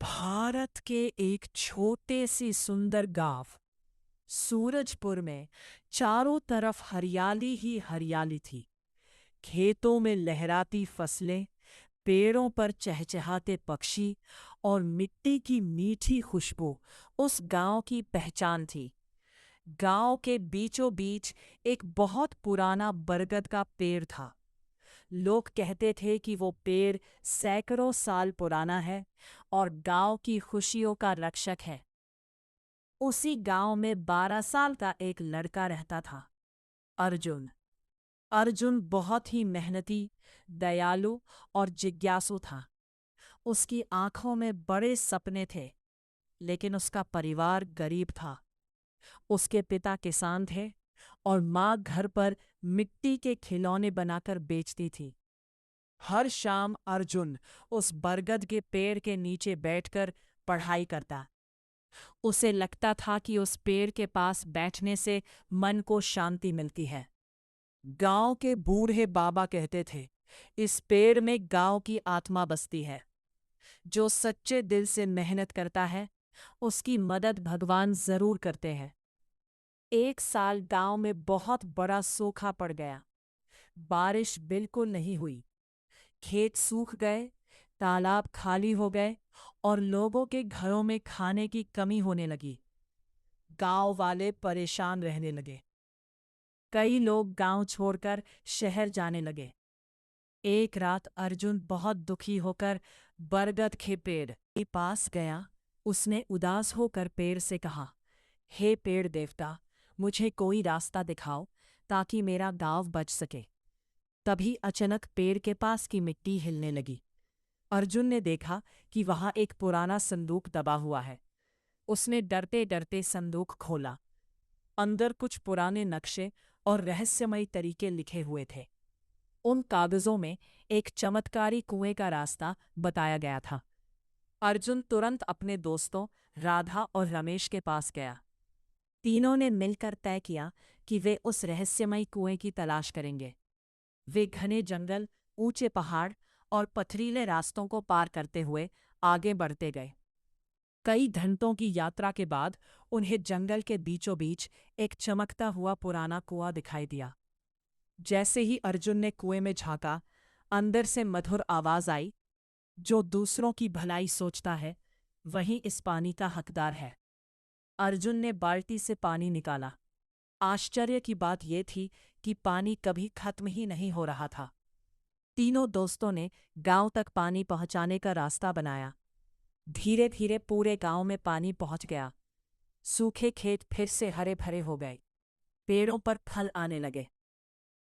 भारत के एक छोटे सी सुंदर गांव सूरजपुर में चारों तरफ हरियाली ही हरियाली थी। खेतों में लहराती फसलें, पेड़ों पर चहचहाते पक्षी और मिट्टी की मीठी खुशबू उस गांव की पहचान थी। गांव के बीचों बीच एक बहुत पुराना बरगद का पेड़ था। लोग कहते थे कि वो पेड़ सैकड़ों साल पुराना है और गांव की खुशियों का रक्षक है। उसी गांव में 12 साल का एक लड़का रहता था, अर्जुन। अर्जुन बहुत ही मेहनती, दयालु और जिज्ञासु था। उसकी आंखों में बड़े सपने थे, लेकिन उसका परिवार गरीब था। उसके पिता किसान थे और माँ घर पर मिट्टी के खिलौने बनाकर बेचती थी। हर शाम अर्जुन उस बरगद के पेड़ के नीचे बैठकर पढ़ाई करता। उसे लगता था कि उस पेड़ के पास बैठने से मन को शांति मिलती है। गांव के बूढ़े बाबा कहते थे, इस पेड़ में गांव की आत्मा बसती है। जो सच्चे दिल से मेहनत करता है, उसकी मदद भगवान जरूर करते हैं। एक साल गांव में बहुत बड़ा सूखा पड़ गया। बारिश बिल्कुल नहीं हुई। खेत सूख गए, तालाब खाली हो गए और लोगों के घरों में खाने की कमी होने लगी। गांव वाले परेशान रहने लगे। कई लोग गांव छोड़कर शहर जाने लगे। एक रात अर्जुन बहुत दुखी होकर बरगद के पेड़ के पास गया। उसने उदास होकर पेड़ से कहा, हे पेड़ देवता, मुझे कोई रास्ता दिखाओ ताकि मेरा गांव बच सके। तभी अचानक पेड़ के पास की मिट्टी हिलने लगी। अर्जुन ने देखा कि वहां एक पुराना संदूक दबा हुआ है। उसने डरते डरते संदूक खोला। अंदर कुछ पुराने नक्शे और रहस्यमयी तरीके लिखे हुए थे। उन कागजों में एक चमत्कारी कुएं का रास्ता बताया गया था। अर्जुन तुरंत अपने दोस्तों राधा और रमेश के पास गया। तीनों ने मिलकर तय किया कि वे उस रहस्यमयी कुएं की तलाश करेंगे। वे घने जंगल, ऊंचे पहाड़ और पथरीले रास्तों को पार करते हुए आगे बढ़ते गए। कई घंटों की यात्रा के बाद उन्हें जंगल के बीचों बीच एक चमकता हुआ पुराना कुआं दिखाई दिया। जैसे ही अर्जुन ने कुएं में झांका, अंदर से मधुर आवाज आई, जो दूसरों की भलाई सोचता है, वही इस पानी का हकदार है। अर्जुन ने बाल्टी से पानी निकाला। आश्चर्य की बात यह थी कि पानी कभी खत्म ही नहीं हो रहा था। तीनों दोस्तों ने गांव तक पानी पहुंचाने का रास्ता बनाया। धीरे धीरे पूरे गांव में पानी पहुंच गया। सूखे खेत फिर से हरे भरे हो गए। पेड़ों पर फल आने लगे।